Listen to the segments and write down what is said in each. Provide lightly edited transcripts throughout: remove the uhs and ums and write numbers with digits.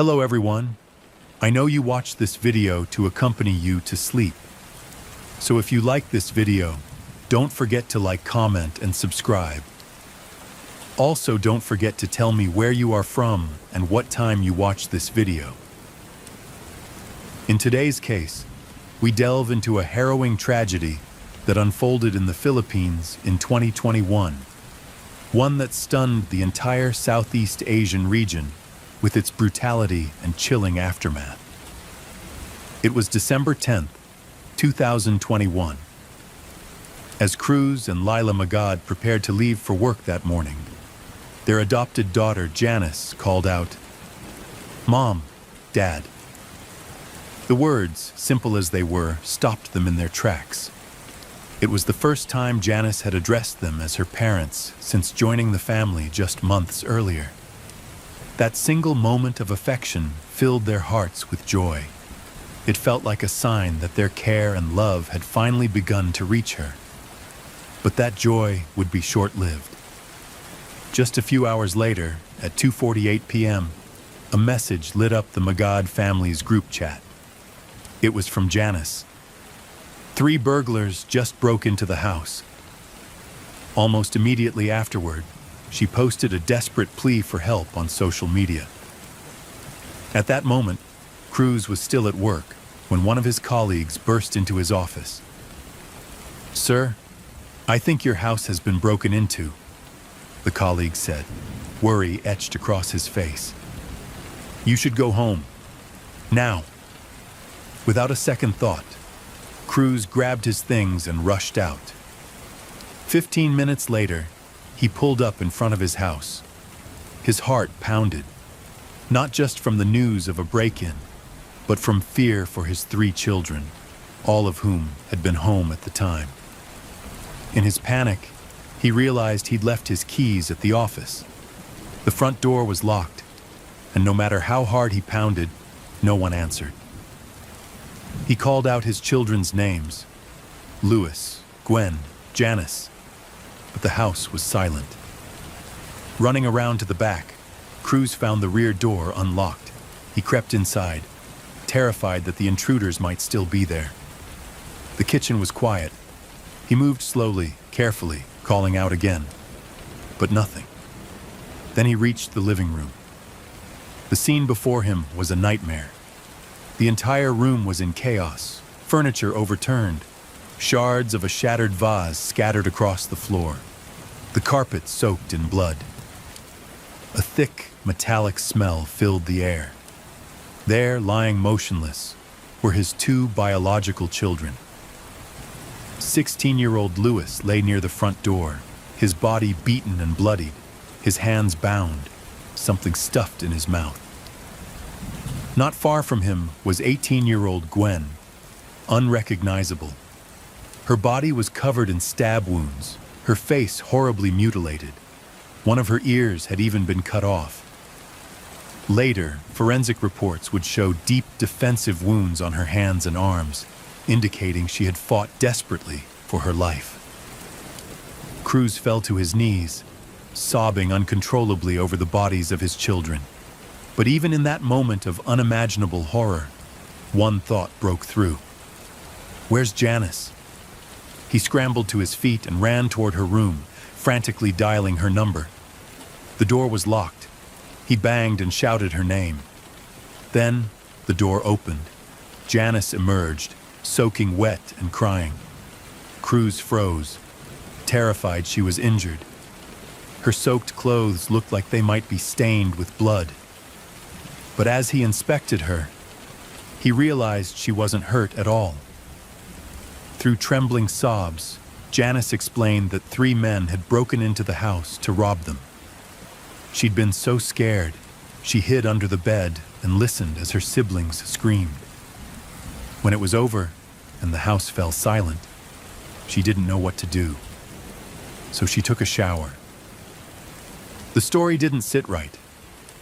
Hello everyone. I know you watched this video to accompany you to sleep. So if you like this video, don't forget to like, comment, and subscribe. Also, don't forget to tell me where you are from and what time you watched this video. In today's case, we delve into a harrowing tragedy that unfolded in the Philippines in 2021, one that stunned the entire Southeast Asian region with its brutality and chilling aftermath. It was December 10th, 2021. As Cruz and Lila Magad prepared to leave for work that morning, their adopted daughter Janice called out, "Mom, Dad." The words, simple as they were, stopped them in their tracks. It was the first time Janice had addressed them as her parents since joining the family just months earlier. That single moment of affection filled their hearts with joy. It felt like a sign that their care and love had finally begun to reach her. But that joy would be short-lived. Just a few hours later, at 2:48 p.m., a message lit up the Magad family's group chat. It was from Janice. 3 burglars just broke into the house. Almost immediately afterward, she posted a desperate plea for help on social media. At that moment, Cruz was still at work when one of his colleagues burst into his office. "Sir, I think your house has been broken into," the colleague said, worry etched across his face. "You should go home. Now." Without a second thought, Cruz grabbed his things and rushed out. 15 minutes later, he pulled up in front of his house. His heart pounded, not just from the news of a break-in, but from fear for his 3 children, all of whom had been home at the time. In his panic, he realized he'd left his keys at the office. The front door was locked, and no matter how hard he pounded, no one answered. He called out his children's names: Louis, Gwen, Janice, but the house was silent. Running around to the back, Cruz found the rear door unlocked. He crept inside, terrified that the intruders might still be there. The kitchen was quiet. He moved slowly, carefully, calling out again, but nothing. Then he reached the living room. The scene before him was a nightmare. The entire room was in chaos, furniture overturned, shards of a shattered vase scattered across the floor, the carpet soaked in blood. A thick, metallic smell filled the air. There, lying motionless, were his 2 biological children. 16-year-old Louis lay near the front door, his body beaten and bloodied, his hands bound, something stuffed in his mouth. Not far from him was 18-year-old Gwen, unrecognizable. Her body was covered in stab wounds, her face horribly mutilated. One of her ears had even been cut off. Later, forensic reports would show deep defensive wounds on her hands and arms, indicating she had fought desperately for her life. Cruz fell to his knees, sobbing uncontrollably over the bodies of his children. But even in that moment of unimaginable horror, one thought broke through. Where's Janice? He scrambled to his feet and ran toward her room, frantically dialing her number. The door was locked. He banged and shouted her name. Then, the door opened. Janice emerged, soaking wet and crying. Cruz froze, terrified she was injured. Her soaked clothes looked like they might be stained with blood. But as he inspected her, he realized she wasn't hurt at all. Through trembling sobs, Janice explained that 3 men had broken into the house to rob them. She'd been so scared, she hid under the bed and listened as her siblings screamed. When it was over and the house fell silent, she didn't know what to do. So she took a shower. The story didn't sit right.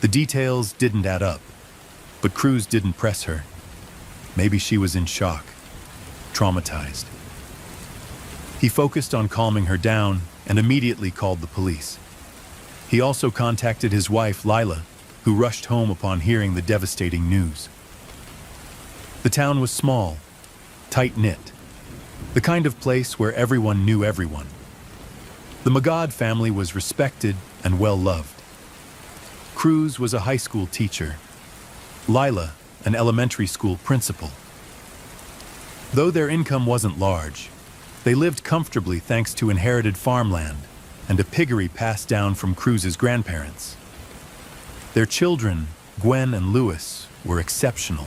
The details didn't add up, but Cruz didn't press her. Maybe she was in shock, traumatized. He focused on calming her down and immediately called the police. He also contacted his wife, Lila, who rushed home upon hearing the devastating news. The town was small, tight-knit, the kind of place where everyone knew everyone. The Magad family was respected and well-loved. Cruz was a high school teacher, Lila an elementary school principal. Though their income wasn't large, they lived comfortably thanks to inherited farmland and a piggery passed down from Cruz's grandparents. Their children, Gwen and Louis, were exceptional.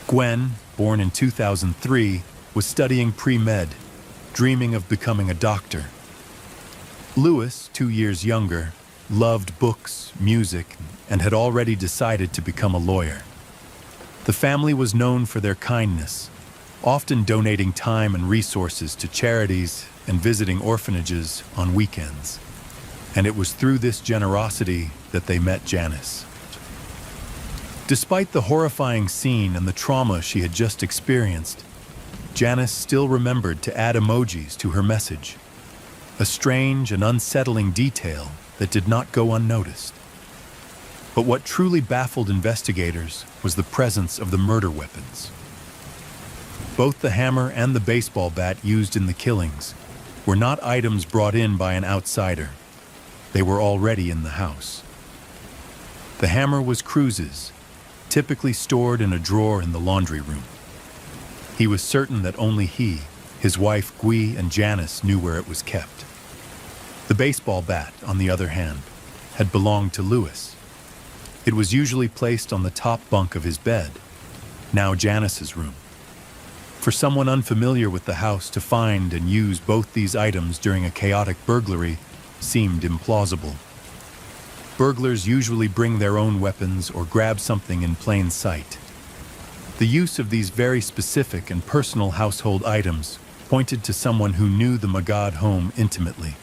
Gwen, born in 2003, was studying pre-med, dreaming of becoming a doctor. Louis, 2 years younger, loved books, music, and had already decided to become a lawyer. The family was known for their kindness, often donating time and resources to charities and visiting orphanages on weekends. And it was through this generosity that they met Janice. Despite the horrifying scene and the trauma she had just experienced, Janice still remembered to add emojis to her message, a strange and unsettling detail that did not go unnoticed. But what truly baffled investigators was the presence of the murder weapons. Both the hammer and the baseball bat used in the killings were not items brought in by an outsider. They were already in the house. The hammer was Cruz's, typically stored in a drawer in the laundry room. He was certain that only he, his wife Gui, and Janice knew where it was kept. The baseball bat, on the other hand, had belonged to Louis. It was usually placed on the top bunk of his bed, now Janice's room. For someone unfamiliar with the house to find and use both these items during a chaotic burglary seemed implausible. Burglars usually bring their own weapons or grab something in plain sight. The use of these very specific and personal household items pointed to someone who knew the Magad home intimately.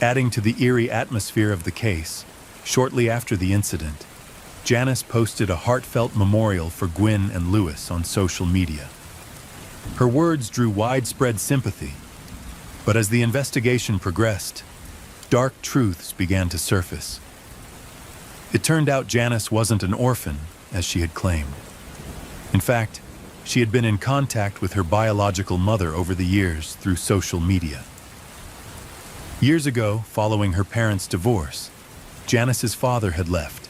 Adding to the eerie atmosphere of the case, shortly after the incident, Janice posted a heartfelt memorial for Gwen and Louis on social media. Her words drew widespread sympathy, but as the investigation progressed, dark truths began to surface. It turned out Janice wasn't an orphan, as she had claimed. In fact, she had been in contact with her biological mother over the years through social media. Years ago, following her parents' divorce, Janice's father had left,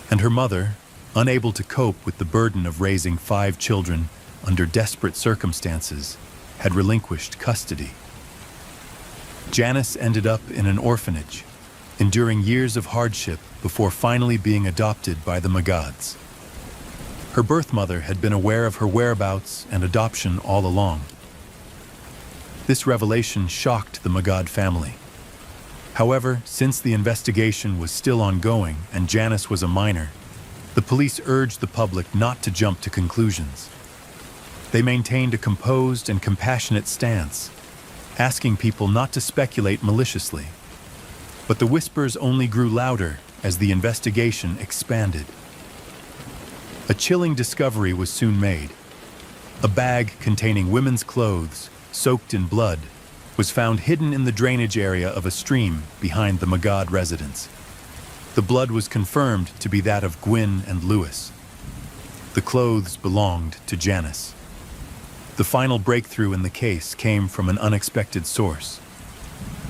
and her mother, unable to cope with the burden of raising 5 children under desperate circumstances, had relinquished custody. Janice ended up in an orphanage, enduring years of hardship before finally being adopted by the Magads. Her birth mother had been aware of her whereabouts and adoption all along. This revelation shocked the Magad family. However, since the investigation was still ongoing and Janice was a minor, the police urged the public not to jump to conclusions. They maintained a composed and compassionate stance, asking people not to speculate maliciously. But the whispers only grew louder as the investigation expanded. A chilling discovery was soon made. A bag containing women's clothes, soaked in blood, was found hidden in the drainage area of a stream behind the Magad residence. The blood was confirmed to be that of Gwen and Louis. The clothes belonged to Janice. The final breakthrough in the case came from an unexpected source.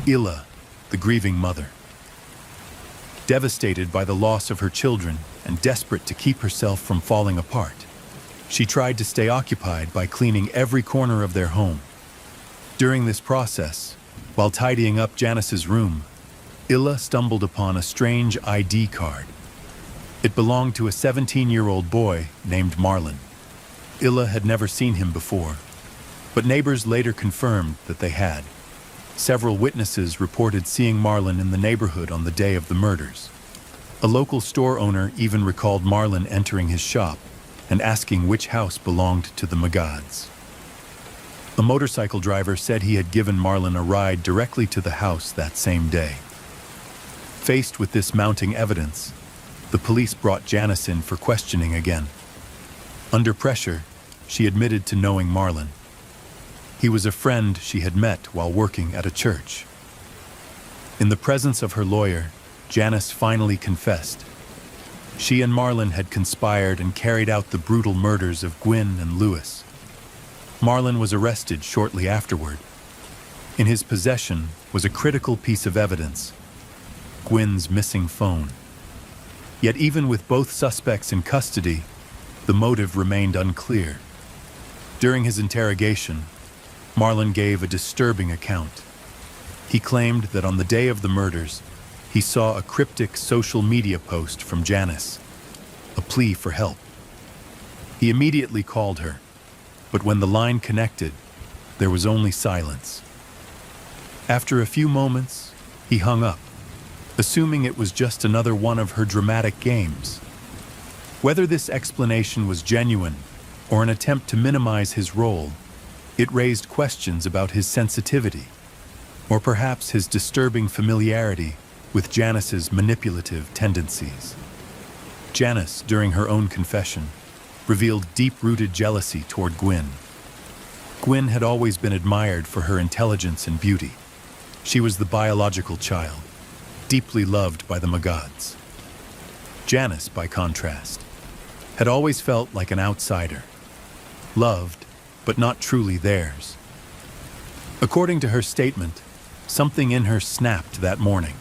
Illa, the grieving mother. Devastated by the loss of her children and desperate to keep herself from falling apart, she tried to stay occupied by cleaning every corner of their home. During this process, while tidying up Janice's room, Illa stumbled upon a strange ID card. It belonged to a 17-year-old boy named Marlon. Illa had never seen him before, but neighbors later confirmed that they had. Several witnesses reported seeing Marlon in the neighborhood on the day of the murders. A local store owner even recalled Marlon entering his shop and asking which house belonged to the Magads. A motorcycle driver said he had given Marlon a ride directly to the house that same day. Faced with this mounting evidence, the police brought Janice in for questioning again. Under pressure, she admitted to knowing Marlon. He was a friend she had met while working at a church. In the presence of her lawyer, Janice finally confessed, She and Marlon had conspired and carried out the brutal murders of Gwyn and Lewis. Marlon was arrested shortly afterward. In his possession was a critical piece of evidence: Gwyn's missing phone. Yet even with both suspects in custody, the motive remained unclear. During his interrogation, Marlon gave a disturbing account. He claimed that on the day of the murders, he saw a cryptic social media post from Janice, a plea for help. He immediately called her, but when the line connected, there was only silence. After a few moments, he hung up, assuming it was just another one of her dramatic games. Whether this explanation was genuine or an attempt to minimize his role, it raised questions about his sensitivity, or perhaps his disturbing familiarity with Janice's manipulative tendencies. Janice, during her own confession, revealed deep-rooted jealousy toward Gwyn. Gwyn had always been admired for her intelligence and beauty. She was the biological child, deeply loved by the Magads. Janice, by contrast, had always felt like an outsider, loved, but not truly theirs. According to her statement, something in her snapped that morning.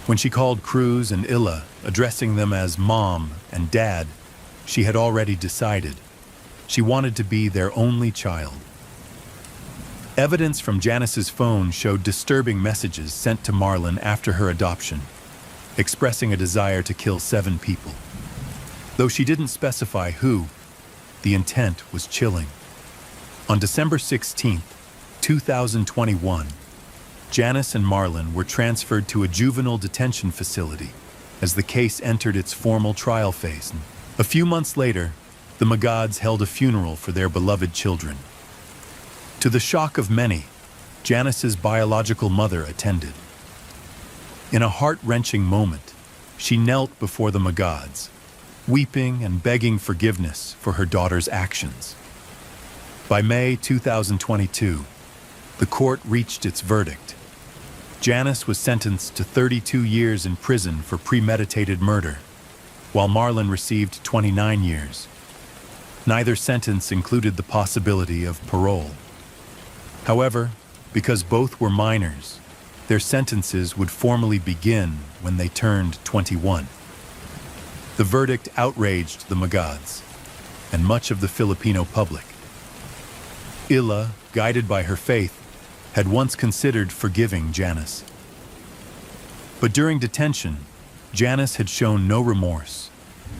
When she called Cruz and Illa, addressing them as Mom and Dad, she had already decided. She wanted to be their only child. Evidence from Janice's phone showed disturbing messages sent to Marlon after her adoption, expressing a desire to kill 7 people. Though she didn't specify who, the intent was chilling. On December 16, 2021, Janice and Marlon were transferred to a juvenile detention facility as the case entered its formal trial phase. A few months later, the Magads held a funeral for their beloved children. To the shock of many, Janice's biological mother attended. In a heart-wrenching moment, she knelt before the Magads, weeping and begging forgiveness for her daughter's actions. By May 2022, the court reached its verdict. Janice was sentenced to 32 years in prison for premeditated murder, while Marlon received 29 years. Neither sentence included the possibility of parole. However, because both were minors, their sentences would formally begin when they turned 21. The verdict outraged the Magads and much of the Filipino public. Illa, guided by her faith, had once considered forgiving Janice. But during detention, Janice had shown no remorse,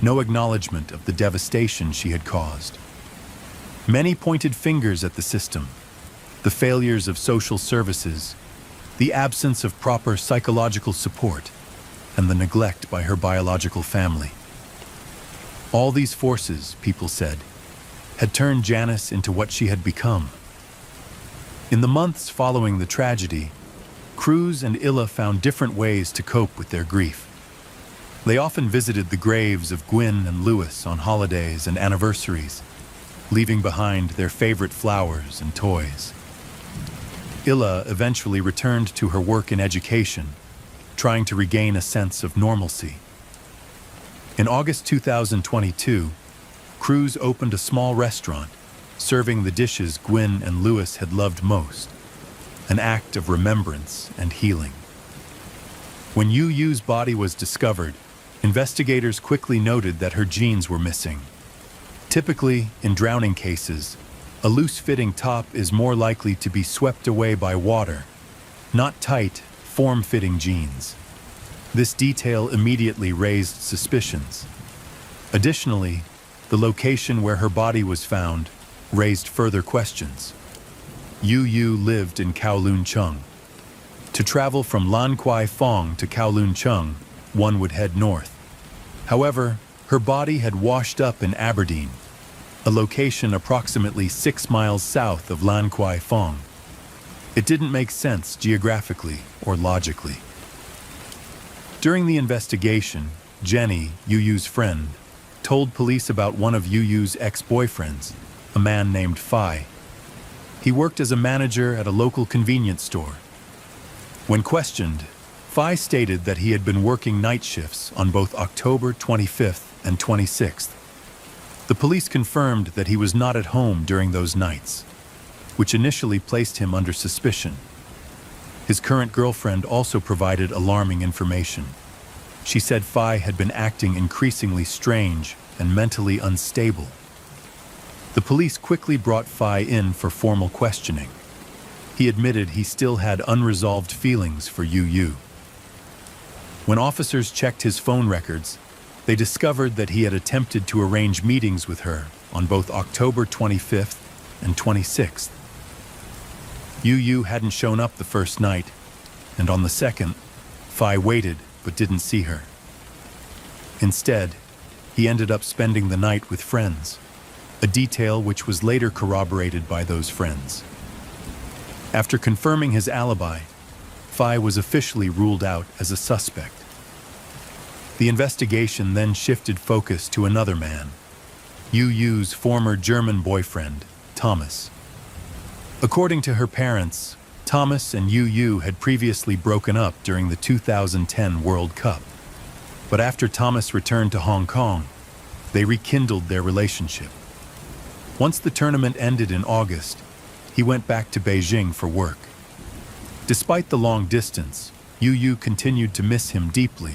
no acknowledgement of the devastation she had caused. Many pointed fingers at the system, the failures of social services, the absence of proper psychological support, and the neglect by her biological family. All these forces, people said, had turned Janice into what she had become. In the months following the tragedy, Cruz and Illa found different ways to cope with their grief. They often visited the graves of Gwyn and Lewis on holidays and anniversaries, leaving behind their favorite flowers and toys. Illa eventually returned to her work in education, trying to regain a sense of normalcy. In August 2022, Cruz opened a small restaurant, serving the dishes Gwyn and Lewis had loved most, an act of remembrance and healing. When Yu Yu's body was discovered, investigators quickly noted that her jeans were missing. Typically, in drowning cases, a loose-fitting top is more likely to be swept away by water, not tight, form-fitting jeans. This detail immediately raised suspicions. Additionally, the location where her body was found raised further questions. Yu Yu lived in Kowloon Chung. To travel from Lan Kwai Fong to Kowloon Chung, one would head north. However, her body had washed up in Aberdeen, a location approximately 6 miles south of Lan Kwai Fong. It didn't make sense geographically or logically. During the investigation, Jenny, Yu Yu's friend, told police about one of Yu Yu's ex-boyfriends, a man named Phi. He worked as a manager at a local convenience store. When questioned, Phi stated that he had been working night shifts on both October 25th and 26th. The police confirmed that he was not at home during those nights, which initially placed him under suspicion. His current girlfriend also provided alarming information. She said Phi had been acting increasingly strange and mentally unstable. The police quickly brought Phi in for formal questioning. He admitted he still had unresolved feelings for Yu. When officers checked his phone records, they discovered that he had attempted to arrange meetings with her on both October 25th and 26th. Yu hadn't shown up the first night, and on the second, Phi waited but didn't see her. Instead, he ended up spending the night with friends, a detail which was later corroborated by those friends. After confirming his alibi, Phi was officially ruled out as a suspect. The investigation then shifted focus to another man, Yu's former German boyfriend, Thomas. According to her parents, Thomas and Yu had previously broken up during the 2010 World Cup. But after Thomas returned to Hong Kong, they rekindled their relationship. Once the tournament ended in August, he went back to Beijing for work. Despite the long distance, Yu continued to miss him deeply.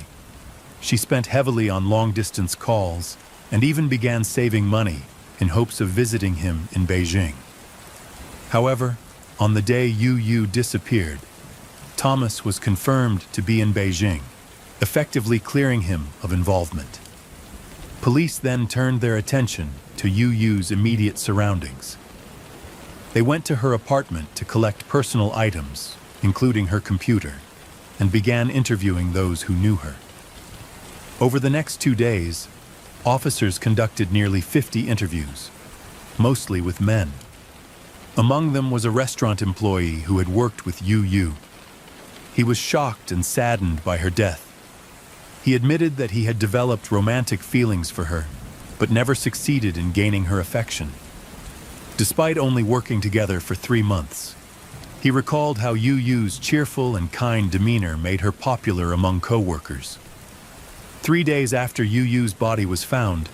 She spent heavily on long-distance calls and even began saving money in hopes of visiting him in Beijing. However, on the day Yu disappeared, Thomas was confirmed to be in Beijing, effectively clearing him of involvement. Police then turned their attention to Yu's immediate surroundings. They went to her apartment to collect personal items, including her computer, and began interviewing those who knew her. Over the next 2 days, officers conducted nearly 50 interviews, mostly with men. Among them was a restaurant employee who had worked with Yu. He was shocked and saddened by her death. He admitted that he had developed romantic feelings for her, but never succeeded in gaining her affection. Despite only working together for 3 months, he recalled how Yu's cheerful and kind demeanor made her popular among co-workers. 3 days after Yu's body was found,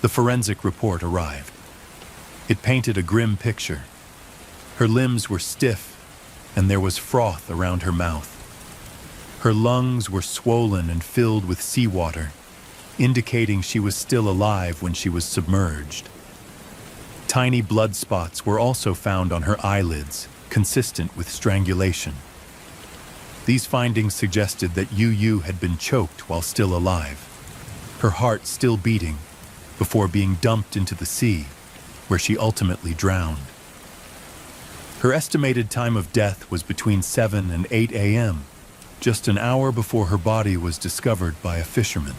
the forensic report arrived. It painted a grim picture. Her limbs were stiff, and there was froth around her mouth. Her lungs were swollen and filled with seawater, indicating she was still alive when she was submerged. Tiny blood spots were also found on her eyelids, consistent with strangulation. These findings suggested that Yu had been choked while still alive, her heart still beating, before being dumped into the sea, where she ultimately drowned. Her estimated time of death was between 7 and 8 a.m., just an hour before her body was discovered by a fisherman.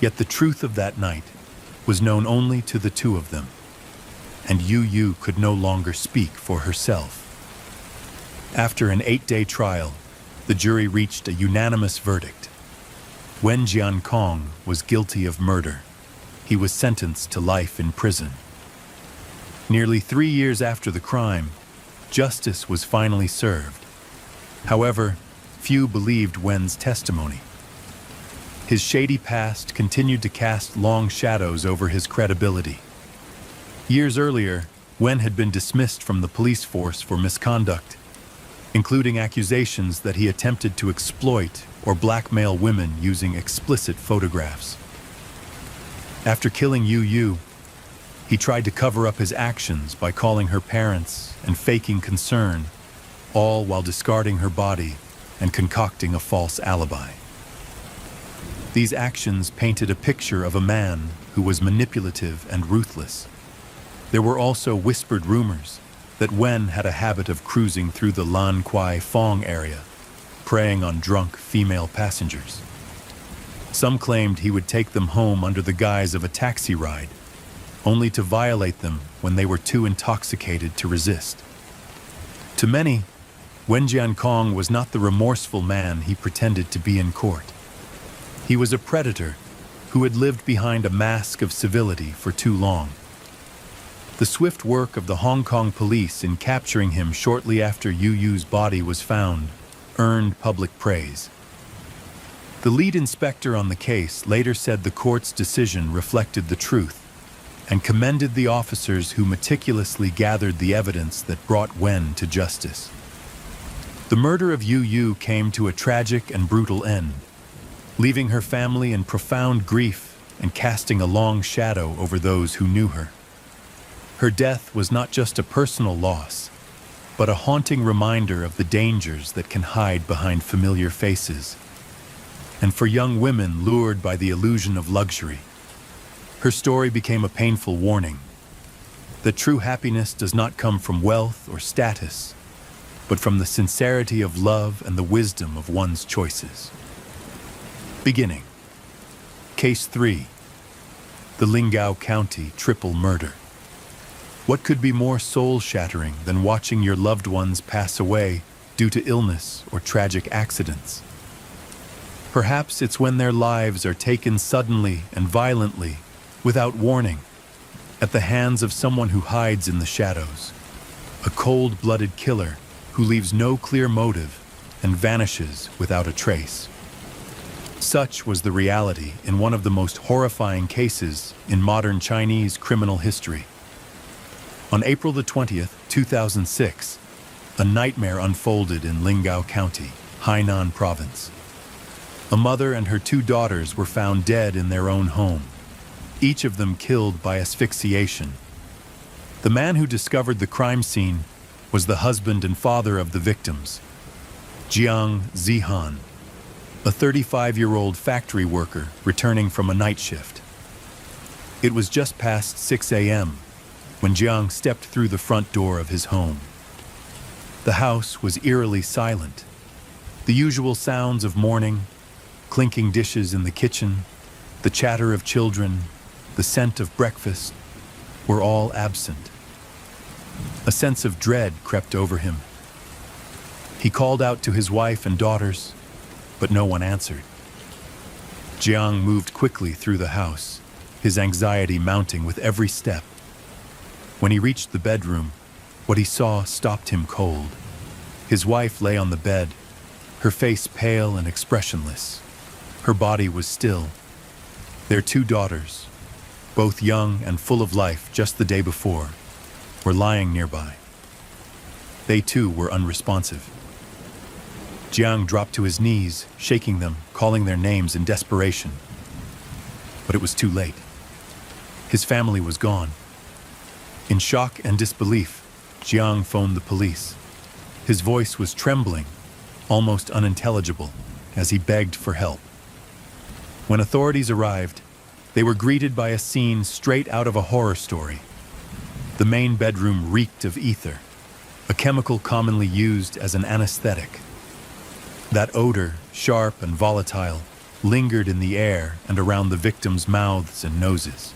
Yet the truth of that night was known only to the two of them, and Yu could no longer speak for herself. After an 8-day trial, the jury reached a unanimous verdict. Wen Jiankong was guilty of murder. He was sentenced to life in prison. Nearly 3 years after the crime, justice was finally served. However, few believed Wen's testimony. His shady past continued to cast long shadows over his credibility. Years earlier, Wen had been dismissed from the police force for misconduct, including accusations that he attempted to exploit or blackmail women using explicit photographs. After killing Yu, he tried to cover up his actions by calling her parents and faking concern, all while discarding her body and concocting a false alibi. These actions painted a picture of a man who was manipulative and ruthless. There were also whispered rumors that Wen had a habit of cruising through the Lan Kwai Fong area, preying on drunk female passengers. Some claimed he would take them home under the guise of a taxi ride, only to violate them when they were too intoxicated to resist. To many, Wen Jiankong was not the remorseful man he pretended to be in court. He was a predator who had lived behind a mask of civility for too long. The swift work of the Hong Kong police in capturing him shortly after Yu's body was found earned public praise. The lead inspector on the case later said the court's decision reflected the truth and commended the officers who meticulously gathered the evidence that brought Wen to justice. The murder of Yu Yu came to a tragic and brutal end, leaving her family in profound grief and casting a long shadow over those who knew her. Her death was not just a personal loss, but a haunting reminder of the dangers that can hide behind familiar faces. And for young women lured by the illusion of luxury, her story became a painful warning that true happiness does not come from wealth or status, but from the sincerity of love and the wisdom of one's choices. Beginning. Case 3. The Lingao County triple murder. What could be more soul-shattering than watching your loved ones pass away due to illness or tragic accidents? Perhaps it's when their lives are taken suddenly and violently, without warning, at the hands of someone who hides in the shadows, a cold-blooded killer who leaves no clear motive and vanishes without a trace. Such was the reality in one of the most horrifying cases in modern Chinese criminal history. On April the 20th, 2006, a nightmare unfolded in Lingao County, Hainan Province. A mother and her 2 daughters were found dead in their own home, each of them killed by asphyxiation. The man who discovered the crime scene was the husband and father of the victims, Jiang Zihan, a 35-year-old factory worker returning from a night shift. It was just past 6 a.m. when Jiang stepped through the front door of his home. The house was eerily silent. The usual sounds of morning, clinking dishes in the kitchen, the chatter of children, the scent of breakfast, were all absent. A sense of dread crept over him. He called out to his wife and daughters, but no one answered. Jiang moved quickly through the house, his anxiety mounting with every step. When he reached the bedroom, what he saw stopped him cold. His wife lay on the bed, her face pale and expressionless. Her body was still. Their 2 daughters, both young and full of life just the day before, were lying nearby. They too were unresponsive. Jiang dropped to his knees, shaking them, calling their names in desperation. But it was too late. His family was gone. In shock and disbelief, Jiang phoned the police. His voice was trembling, almost unintelligible, as he begged for help. When authorities arrived, they were greeted by a scene straight out of a horror story. The main bedroom reeked of ether, a chemical commonly used as an anesthetic. That odor, sharp and volatile, lingered in the air and around the victims' mouths and noses.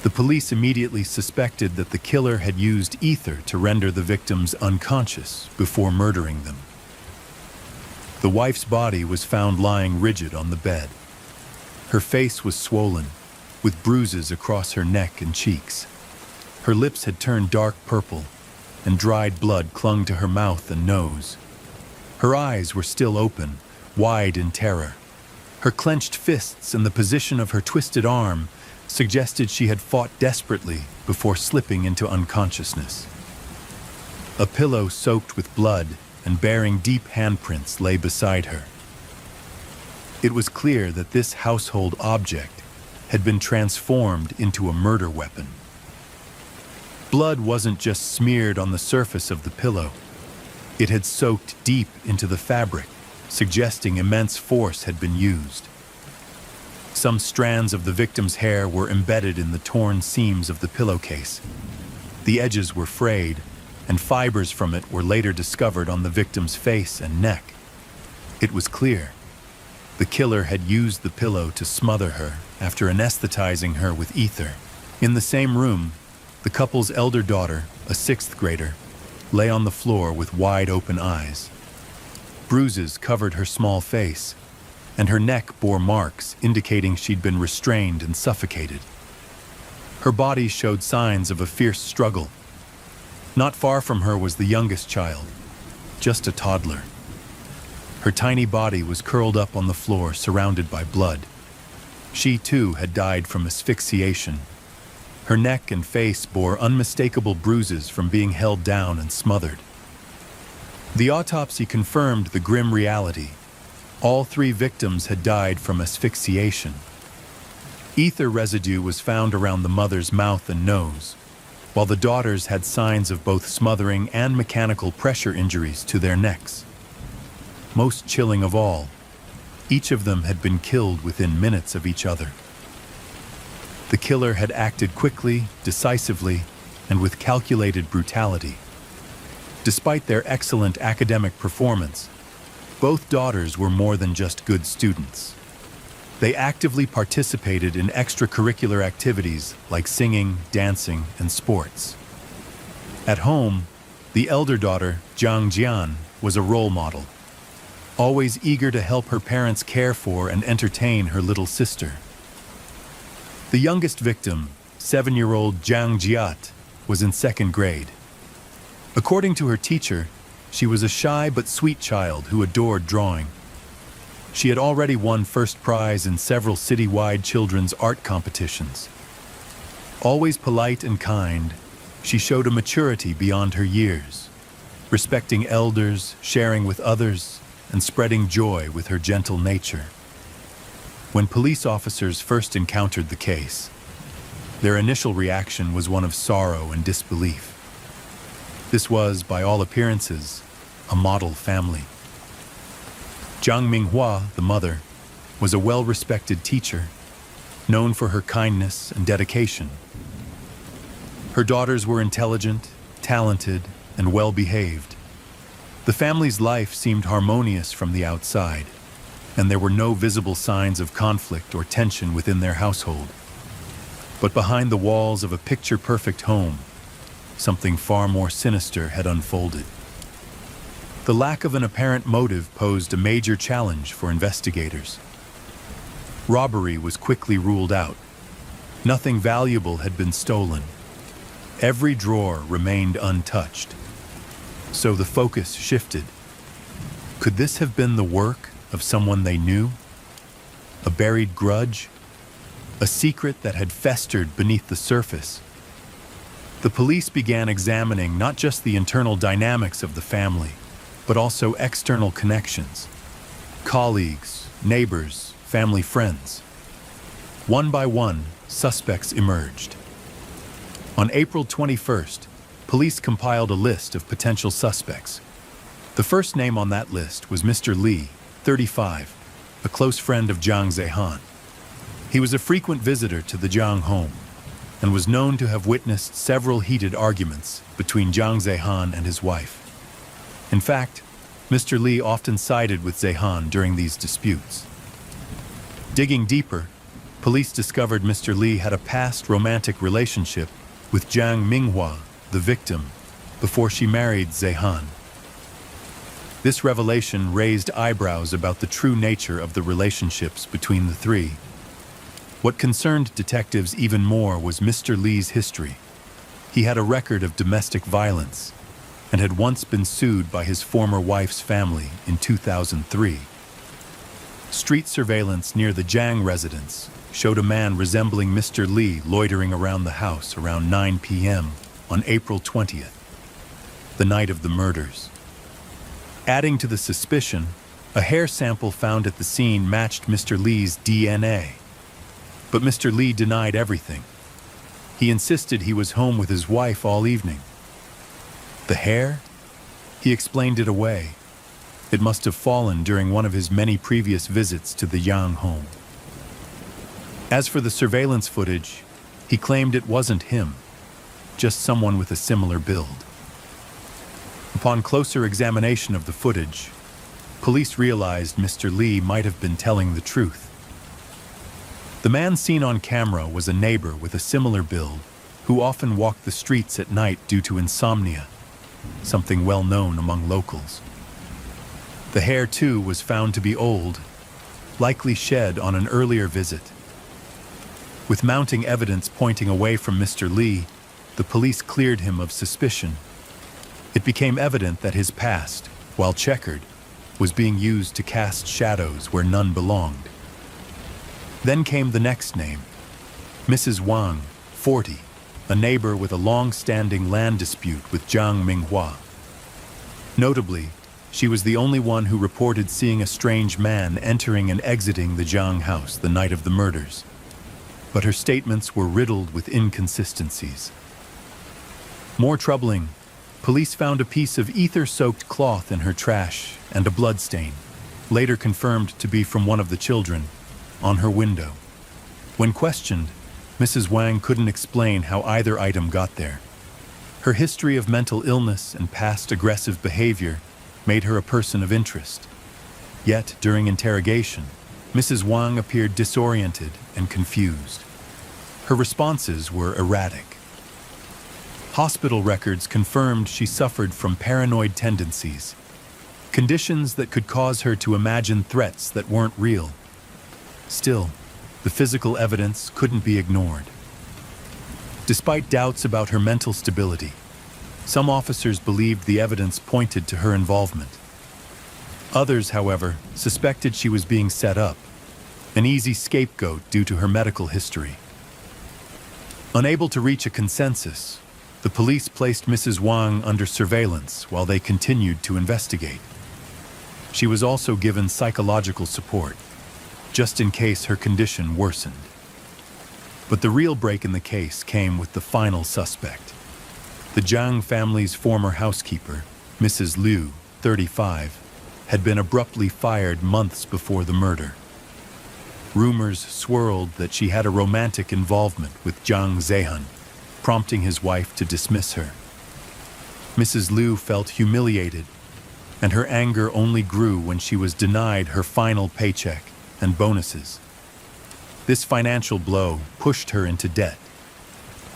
The police immediately suspected that the killer had used ether to render the victims unconscious before murdering them. The wife's body was found lying rigid on the bed. Her face was swollen, with bruises across her neck and cheeks. Her lips had turned dark purple, and dried blood clung to her mouth and nose. Her eyes were still open, wide in terror. Her clenched fists and the position of her twisted arm suggested she had fought desperately before slipping into unconsciousness. A pillow soaked with blood and bearing deep handprints lay beside her. It was clear that this household object had been transformed into a murder weapon. Blood wasn't just smeared on the surface of the pillow. It had soaked deep into the fabric, suggesting immense force had been used. Some strands of the victim's hair were embedded in the torn seams of the pillowcase. The edges were frayed, and fibers from it were later discovered on the victim's face and neck. It was clear. The killer had used the pillow to smother her after anesthetizing her with ether. In the same room, the couple's elder daughter, a 6th grader, lay on the floor with wide-open eyes. Bruises covered her small face, and her neck bore marks indicating she'd been restrained and suffocated. Her body showed signs of a fierce struggle. Not far from her was the youngest child, just a toddler. Her tiny body was curled up on the floor, surrounded by blood. She, too, had died from asphyxiation. Her neck and face bore unmistakable bruises from being held down and smothered. The autopsy confirmed the grim reality. All 3 victims had died from asphyxiation. Ether residue was found around the mother's mouth and nose, while the daughters had signs of both smothering and mechanical pressure injuries to their necks. Most chilling of all, each of them had been killed within minutes of each other. The killer had acted quickly, decisively, and with calculated brutality. Despite their excellent academic performance, both daughters were more than just good students. They actively participated in extracurricular activities like singing, dancing, and sports. At home, the elder daughter, Jiang Jian, was a role model, always eager to help her parents care for and entertain her little sister. The youngest victim, 7-year-old Jiang Jiat, was in 2nd grade. According to her teacher, she was a shy but sweet child who adored drawing. She had already won first prize in several citywide children's art competitions. Always polite and kind, she showed a maturity beyond her years, respecting elders, sharing with others, and spreading joy with her gentle nature. When police officers first encountered the case, their initial reaction was one of sorrow and disbelief. This was, by all appearances, a model family. Jiang Minghua, the mother, was a well-respected teacher, known for her kindness and dedication. Her daughters were intelligent, talented, and well-behaved. The family's life seemed harmonious from the outside, and there were no visible signs of conflict or tension within their household. But behind the walls of a picture-perfect home, something far more sinister had unfolded. The lack of an apparent motive posed a major challenge for investigators. Robbery was quickly ruled out. Nothing valuable had been stolen. Every drawer remained untouched. So the focus shifted. Could this have been the work of someone they knew? A buried grudge? A secret that had festered beneath the surface? The police began examining not just the internal dynamics of the family, but also external connections. Colleagues, neighbors, family friends. One by one, suspects emerged. On April 21st, police compiled a list of potential suspects. The first name on that list was Mr. Li, 35, a close friend of Jiang Zehan. He was a frequent visitor to the Jiang home and was known to have witnessed several heated arguments between Jiang Zehan and his wife. In fact, Mr. Li often sided with Zehan during these disputes. Digging deeper, police discovered Mr. Li had a past romantic relationship with Jiang Minghua, the victim, before she married Zehan. This revelation raised eyebrows about the true nature of the relationships between the three. What concerned detectives even more was Mr. Li's history. He had a record of domestic violence and had once been sued by his former wife's family in 2003. Street surveillance near the Jiang residence showed a man resembling Mr. Li loitering around the house around 9 p.m. on April 20th, the night of the murders. Adding to the suspicion, a hair sample found at the scene matched Mr. Li's DNA. But Mr. Li denied everything. He insisted he was home with his wife all evening. The hair? He explained it away. It must have fallen during one of his many previous visits to the Yang home. As for the surveillance footage, he claimed it wasn't him, just someone with a similar build. Upon closer examination of the footage, police realized Mr. Li might have been telling the truth. The man seen on camera was a neighbor with a similar build who often walked the streets at night due to insomnia, something well known among locals. The hair, too, was found to be old, likely shed on an earlier visit. With mounting evidence pointing away from Mr. Li, the police cleared him of suspicion. It became evident that his past, while checkered, was being used to cast shadows where none belonged. Then came the next name, Mrs. Wang, 40, a neighbor with a long-standing land dispute with Jiang Minghua. Notably, she was the only one who reported seeing a strange man entering and exiting the Jiang house the night of the murders. But her statements were riddled with inconsistencies. More troubling, police found a piece of ether-soaked cloth in her trash and a bloodstain, later confirmed to be from one of the children, on her window. When questioned, Mrs. Wang couldn't explain how either item got there. Her history of mental illness and past aggressive behavior made her a person of interest. Yet, during interrogation, Mrs. Wang appeared disoriented and confused. Her responses were erratic. Hospital records confirmed she suffered from paranoid tendencies, conditions that could cause her to imagine threats that weren't real. Still, the physical evidence couldn't be ignored. Despite doubts about her mental stability, some officers believed the evidence pointed to her involvement. Others, however, suspected she was being set up, an easy scapegoat due to her medical history. Unable to reach a consensus, the police placed Mrs. Wang under surveillance while they continued to investigate. She was also given psychological support, just in case her condition worsened. But the real break in the case came with the final suspect. The Jiang family's former housekeeper, Mrs. Liu, 35, had been abruptly fired months before the murder. Rumors swirled that she had a romantic involvement with Jiang Zehan, prompting his wife to dismiss her. Mrs. Liu felt humiliated, and her anger only grew when she was denied her final paycheck and bonuses. This financial blow pushed her into debt.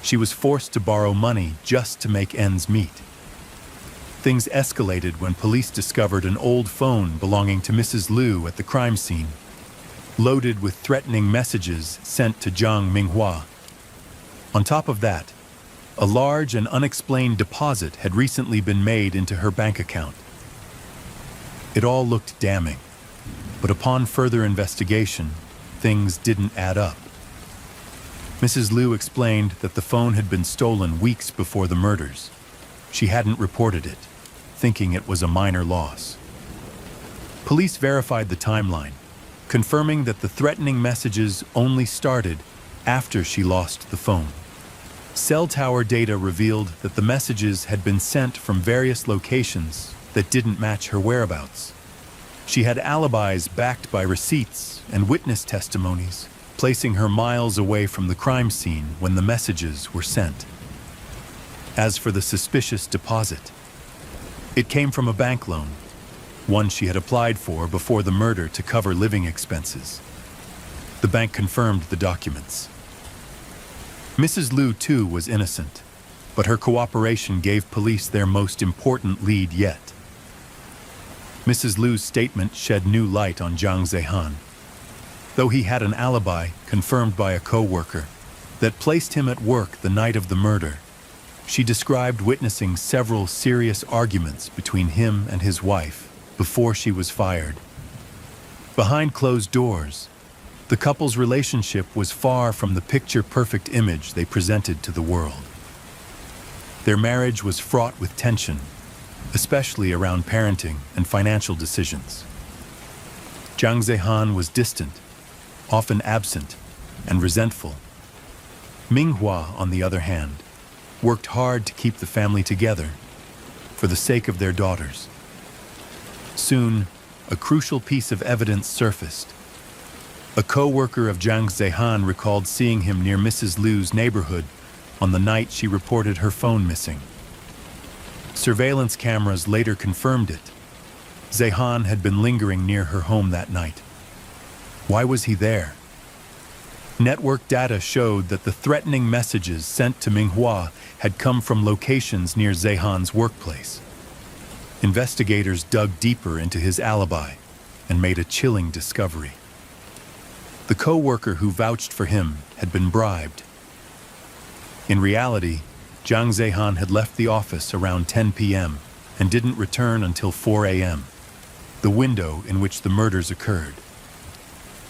She was forced to borrow money just to make ends meet. Things escalated when police discovered an old phone belonging to Mrs. Liu at the crime scene, loaded with threatening messages sent to Jiang Minghua. On top of that, a large and unexplained deposit had recently been made into her bank account. It all looked damning, but upon further investigation, things didn't add up. Mrs. Liu explained that the phone had been stolen weeks before the murders. She hadn't reported it, thinking it was a minor loss. Police verified the timeline, confirming that the threatening messages only started after she lost the phone. Cell tower data revealed that the messages had been sent from various locations that didn't match her whereabouts. She had alibis backed by receipts and witness testimonies, placing her miles away from the crime scene when the messages were sent. As for the suspicious deposit, it came from a bank loan, one she had applied for before the murder to cover living expenses. The bank confirmed the documents. Mrs. Liu, too, was innocent, but her cooperation gave police their most important lead yet. Mrs. Liu's statement shed new light on Jiang Zehan. Though he had an alibi, confirmed by a co-worker, that placed him at work the night of the murder, she described witnessing several serious arguments between him and his wife before she was fired. Behind closed doors, the couple's relationship was far from the picture-perfect image they presented to the world. Their marriage was fraught with tension, especially around parenting and financial decisions. Jiang Zehan was distant, often absent, and resentful. Minghua, on the other hand, worked hard to keep the family together for the sake of their daughters. Soon, a crucial piece of evidence surfaced. A co-worker of Jiang Zehan recalled seeing him near Mrs. Liu's neighborhood on the night she reported her phone missing. Surveillance cameras later confirmed it. Zehan had been lingering near her home that night. Why was he there? Network data showed that the threatening messages sent to Minghua had come from locations near Zehan's workplace. Investigators dug deeper into his alibi and made a chilling discovery. The co-worker who vouched for him had been bribed. In reality, Jiang Zehan had left the office around 10 p.m. and didn't return until 4 a.m. the window in which the murders occurred.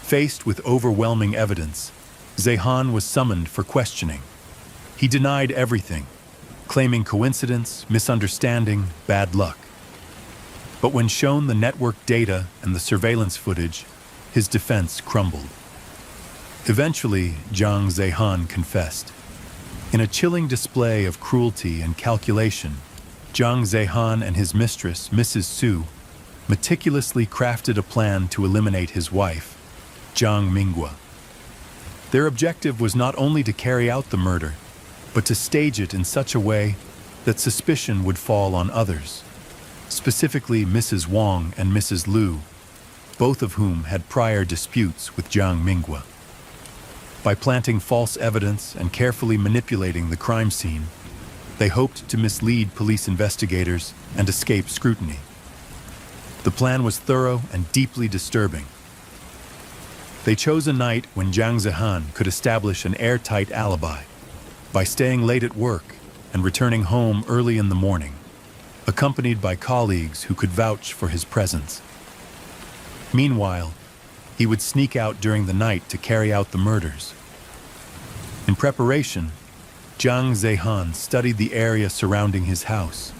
Faced with overwhelming evidence, Zehan was summoned for questioning. He denied everything, claiming coincidence, misunderstanding, bad luck. But when shown the network data and the surveillance footage, his defense crumbled. Eventually, Zhang Zehan confessed. In a chilling display of cruelty and calculation, Zhang Zehan and his mistress, Mrs. Su, meticulously crafted a plan to eliminate his wife, Zhang Minghua. Their objective was not only to carry out the murder, but to stage it in such a way that suspicion would fall on others, specifically Mrs. Wang and Mrs. Liu, both of whom had prior disputes with Zhang Minghua. By planting false evidence and carefully manipulating the crime scene, they hoped to mislead police investigators and escape scrutiny. The plan was thorough and deeply disturbing. They chose a night when Zhang Zehan could establish an airtight alibi by staying late at work and returning home early in the morning, accompanied by colleagues who could vouch for his presence. Meanwhile, he would sneak out during the night to carry out the murders. In preparation, Zhang Zehan studied the area surrounding his house,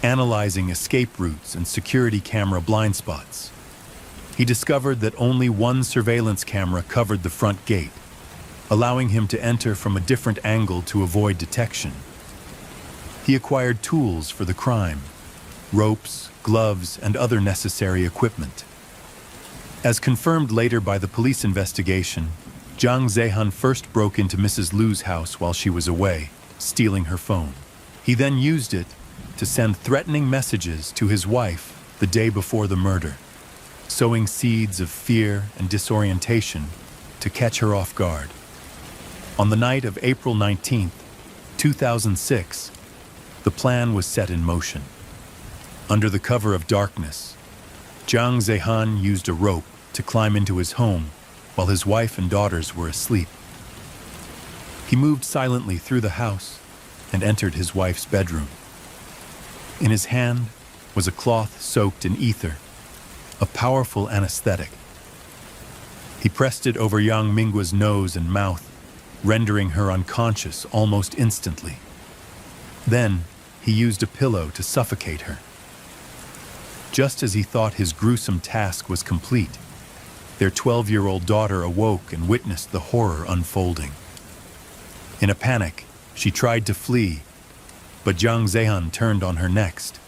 analyzing escape routes and security camera blind spots. He discovered that only one surveillance camera covered the front gate, allowing him to enter from a different angle to avoid detection. He acquired tools for the crime: ropes, gloves, and other necessary equipment. As confirmed later by the police investigation, Zhang Zehan first broke into Mrs. Liu's house while she was away, stealing her phone. He then used it to send threatening messages to his wife the day before the murder, sowing seeds of fear and disorientation to catch her off guard. On the night of April 19, 2006, the plan was set in motion. Under the cover of darkness, Zhang Zehan used a rope to climb into his home while his wife and daughters were asleep. He moved silently through the house and entered his wife's bedroom. In his hand was a cloth soaked in ether, a powerful anesthetic. He pressed it over Yang Minggua's nose and mouth, rendering her unconscious almost instantly. Then, he used a pillow to suffocate her. Just as he thought his gruesome task was complete, their 12-year-old daughter awoke and witnessed the horror unfolding. In a panic, she tried to flee, but Zhang Zehan turned on her next.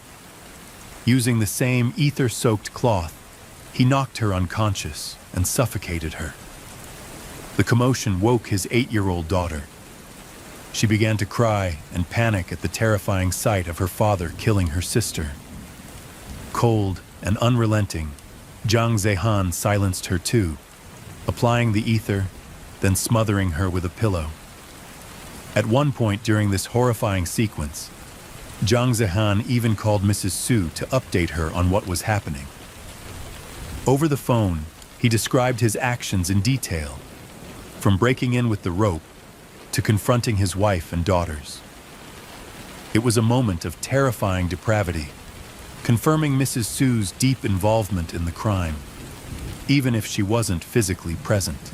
Using the same ether-soaked cloth, he knocked her unconscious and suffocated her. The commotion woke his 8-year-old daughter. She began to cry and panic at the terrifying sight of her father killing her sister. Cold and unrelenting, Zhang Zehan silenced her too, applying the ether, then smothering her with a pillow. At one point during this horrifying sequence, Zhang Zehan even called Mrs. Su to update her on what was happening. Over the phone, he described his actions in detail, from breaking in with the rope to confronting his wife and daughters. It was a moment of terrifying depravity, confirming Mrs. Su's deep involvement in the crime, even if she wasn't physically present.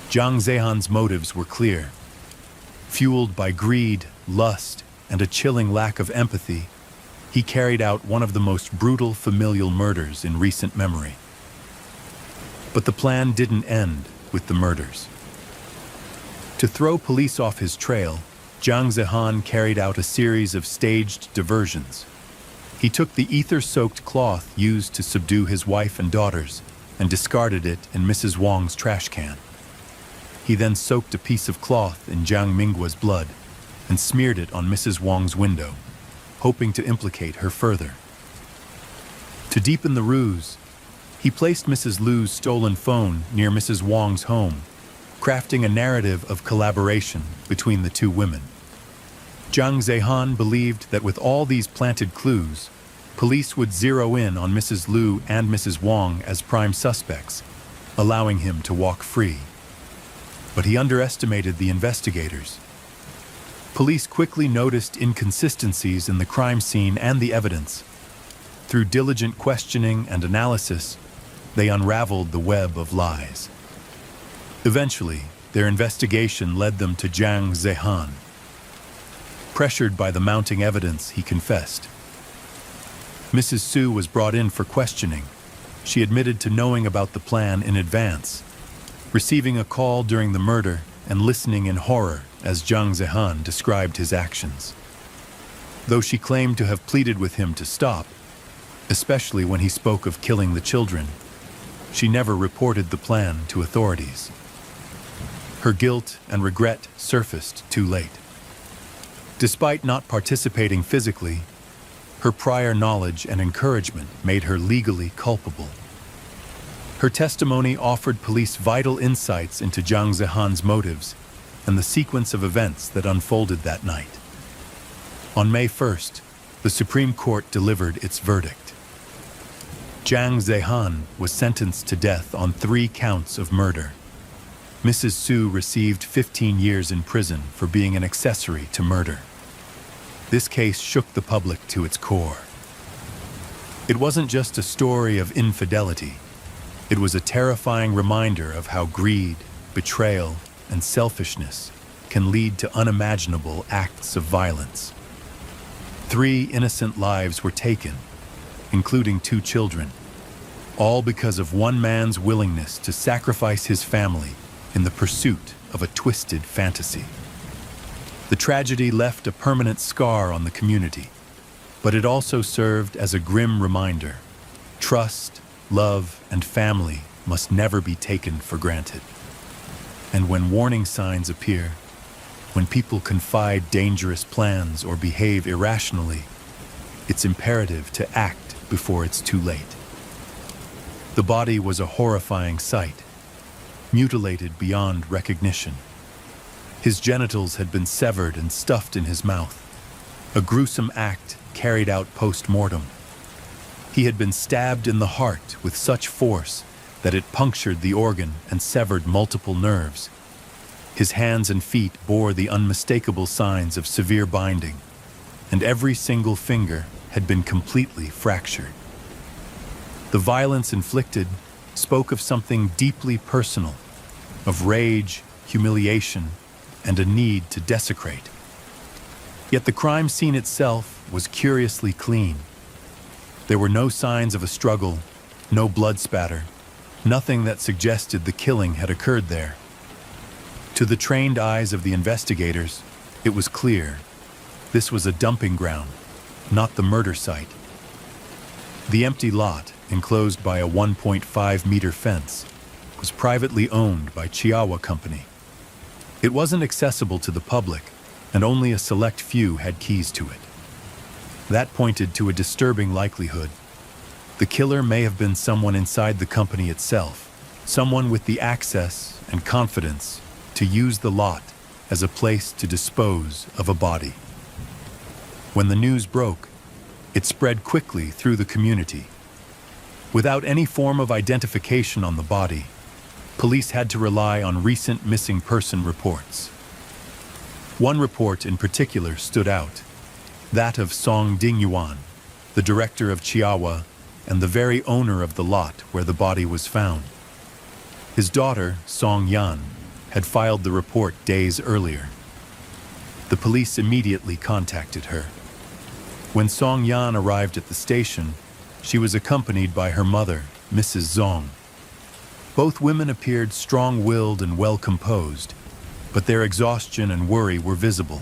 Zhang Zehan's motives were clear. Fueled by greed, lust, and a chilling lack of empathy, he carried out one of the most brutal familial murders in recent memory. But the plan didn't end with the murders. To throw police off his trail, Zhang Zehan carried out a series of staged diversions. He took the ether-soaked cloth used to subdue his wife and daughters and discarded it in Mrs. Wang's trash can. He then soaked a piece of cloth in Zhang Minggua's blood and smeared it on Mrs. Wang's window, hoping to implicate her further. To deepen the ruse, he placed Mrs. Liu's stolen phone near Mrs. Wang's home, crafting a narrative of collaboration between the two women. Zhang Zehan believed that with all these planted clues, police would zero in on Mrs. Liu and Mrs. Wang as prime suspects, allowing him to walk free. But he underestimated the investigators. Police quickly noticed inconsistencies in the crime scene and the evidence. Through diligent questioning and analysis, they unraveled the web of lies. Eventually, their investigation led them to Jiang Zehan. Pressured by the mounting evidence, he confessed. Mrs. Su was brought in for questioning. She admitted to knowing about the plan in advance, receiving a call during the murder and listening in horror as Jiang Zehan described his actions. Though she claimed to have pleaded with him to stop, especially when he spoke of killing the children, she never reported the plan to authorities. Her guilt and regret surfaced too late. Despite not participating physically, her prior knowledge and encouragement made her legally culpable. Her testimony offered police vital insights into Jiang Zehan's motives and the sequence of events that unfolded that night. On May 1st, the Supreme Court delivered its verdict. Jiang Zehan was sentenced to death on 3 counts of murder. Mrs. Su received 15 years in prison for being an accessory to murder. This case shook the public to its core. It wasn't just a story of infidelity. It was a terrifying reminder of how greed, betrayal, and selfishness can lead to unimaginable acts of violence. 3 innocent lives were taken, including 2 children, all because of one man's willingness to sacrifice his family in the pursuit of a twisted fantasy. The tragedy left a permanent scar on the community, but it also served as a grim reminder. Trust, love, and family must never be taken for granted. And when warning signs appear, when people confide dangerous plans or behave irrationally, it's imperative to act before it's too late. The body was a horrifying sight, mutilated beyond recognition. His genitals had been severed and stuffed in his mouth, a gruesome act carried out post-mortem. He had been stabbed in the heart with such force that it punctured the organ and severed multiple nerves. His hands and feet bore the unmistakable signs of severe binding, and every single finger had been completely fractured. The violence inflicted spoke of something deeply personal, of rage, humiliation, and a need to desecrate. Yet the crime scene itself was curiously clean. There were no signs of a struggle, no blood spatter, nothing that suggested the killing had occurred there. To the trained eyes of the investigators, it was clear this was a dumping ground, not the murder site. The empty lot, enclosed by a 1.5-meter fence, was privately owned by Chiawa Company. It wasn't accessible to the public, and only a select few had keys to it. That pointed to a disturbing likelihood. The killer may have been someone inside the company itself, someone with the access and confidence to use the lot as a place to dispose of a body. When the news broke, it spread quickly through the community. Without any form of identification on the body, police had to rely on recent missing person reports. One report in particular stood out, that of Song Dingyuan, the director of Chiawa and the very owner of the lot where the body was found. His daughter, Song Yan, had filed the report days earlier. The police immediately contacted her. When Song Yan arrived at the station, she was accompanied by her mother, Mrs. Zong. Both women appeared strong-willed and well-composed, but their exhaustion and worry were visible.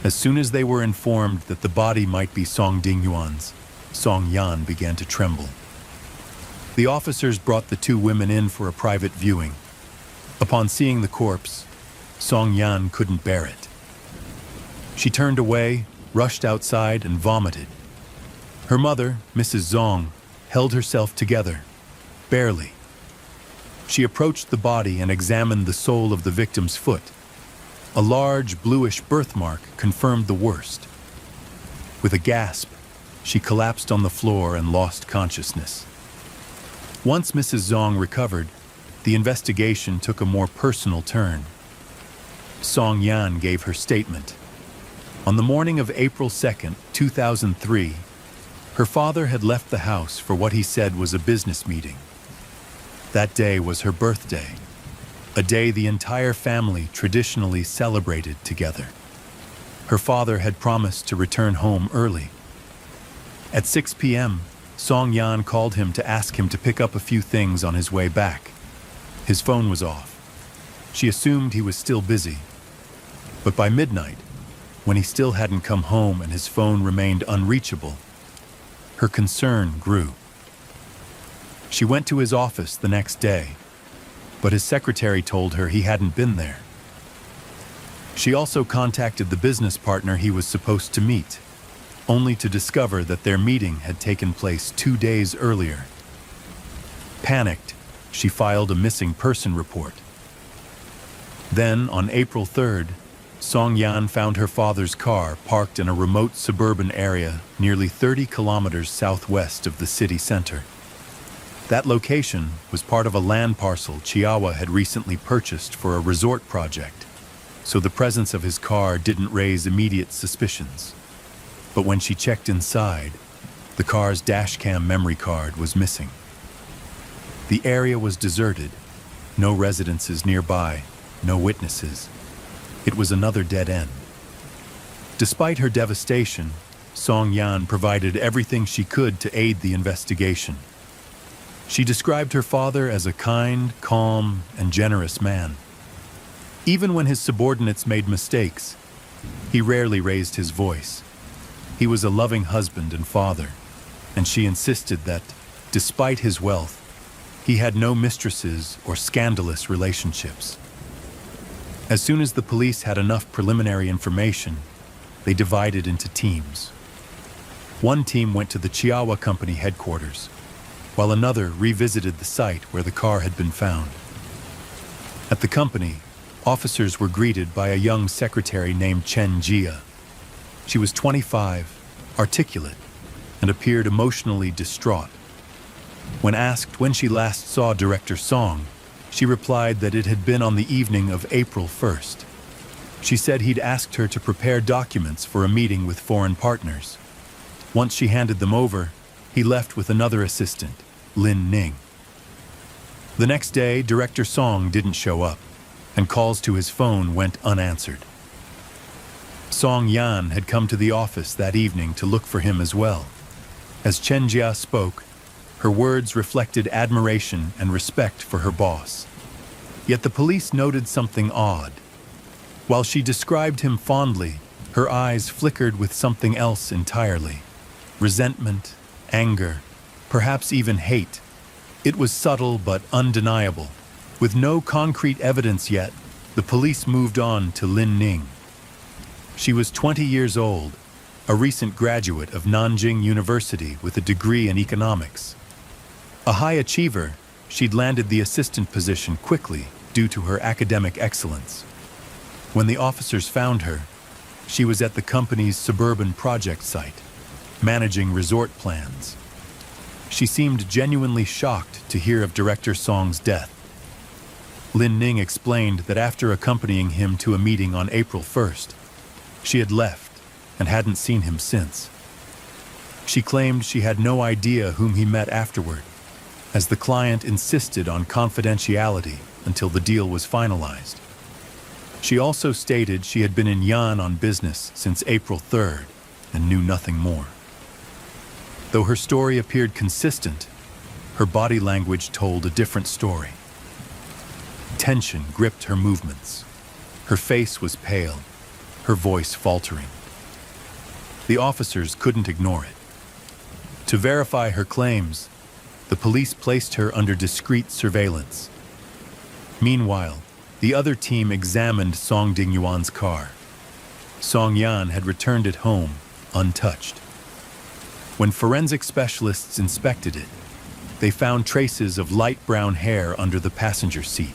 As soon as they were informed that the body might be Song Dingyuan's, Song Yan began to tremble. The officers brought the 2 women in for a private viewing. Upon seeing the corpse, Song Yan couldn't bear it. She turned away, rushed outside, and vomited. Her mother, Mrs. Zong, held herself together, barely. She approached the body and examined the sole of the victim's foot. A large bluish birthmark confirmed the worst. With a gasp, she collapsed on the floor and lost consciousness. Once Mrs. Zong recovered, the investigation took a more personal turn. Song Yan gave her statement. On the morning of April 2nd, 2003, Her father had left the house for what he said was a business meeting. That day was her birthday, a day the entire family traditionally celebrated together. Her father had promised to return home early. At 6 p.m., Song Yan called him to ask him to pick up a few things on his way back. His phone was off. She assumed he was still busy. But by midnight, when he still hadn't come home and his phone remained unreachable, her concern grew. She went to his office the next day, but his secretary told her he hadn't been there. She also contacted the business partner he was supposed to meet, only to discover that their meeting had taken place 2 days earlier. Panicked, she filed a missing person report. Then, on April 3rd, Song Yan found her father's car parked in a remote suburban area nearly 30 kilometers southwest of the city center. That location was part of a land parcel Chiawa had recently purchased for a resort project, so the presence of his car didn't raise immediate suspicions. But when she checked inside, the car's dashcam memory card was missing. The area was deserted, no residences nearby, no witnesses. It was another dead end. Despite her devastation, Song Yan provided everything she could to aid the investigation. She described her father as a kind, calm, and generous man. Even when his subordinates made mistakes, he rarely raised his voice. He was a loving husband and father, and she insisted that, despite his wealth, he had no mistresses or scandalous relationships. As soon as the police had enough preliminary information, they divided into teams. One team went to the Chiawa Company headquarters, while another revisited the site where the car had been found. At the company, officers were greeted by a young secretary named Chen Jia. She was 25, articulate, and appeared emotionally distraught. When asked when she last saw Director Song, she replied that it had been on the evening of April 1st. She said he'd asked her to prepare documents for a meeting with foreign partners. Once she handed them over, he left with another assistant, Lin Ning. The next day, Director Song didn't show up, and calls to his phone went unanswered. Song Yan had come to the office that evening to look for him as well. As Chen Jia spoke, her words reflected admiration and respect for her boss. Yet the police noted something odd. While she described him fondly, her eyes flickered with something else entirely. Resentment, anger, perhaps even hate. It was subtle but undeniable. With no concrete evidence yet, the police moved on to Lin Ning. She was 20 years old, a recent graduate of Nanjing University with a degree in economics. A high achiever, she'd landed the assistant position quickly due to her academic excellence. When the officers found her, she was at the company's suburban project site, managing resort plans. She seemed genuinely shocked to hear of Director Song's death. Lin Ning explained that after accompanying him to a meeting on April 1st, she had left and hadn't seen him since. She claimed she had no idea whom he met afterward, as the client insisted on confidentiality until the deal was finalized. She also stated she had been in Yan on business since April 3rd and knew nothing more. Though her story appeared consistent, her body language told a different story. Tension gripped her movements. Her face was pale, her voice faltering. The officers couldn't ignore it. To verify her claims, the police placed her under discreet surveillance. Meanwhile, the other team examined Song Dingyuan's car. Song Yan had returned it home, untouched. When forensic specialists inspected it, they found traces of light brown hair under the passenger seat.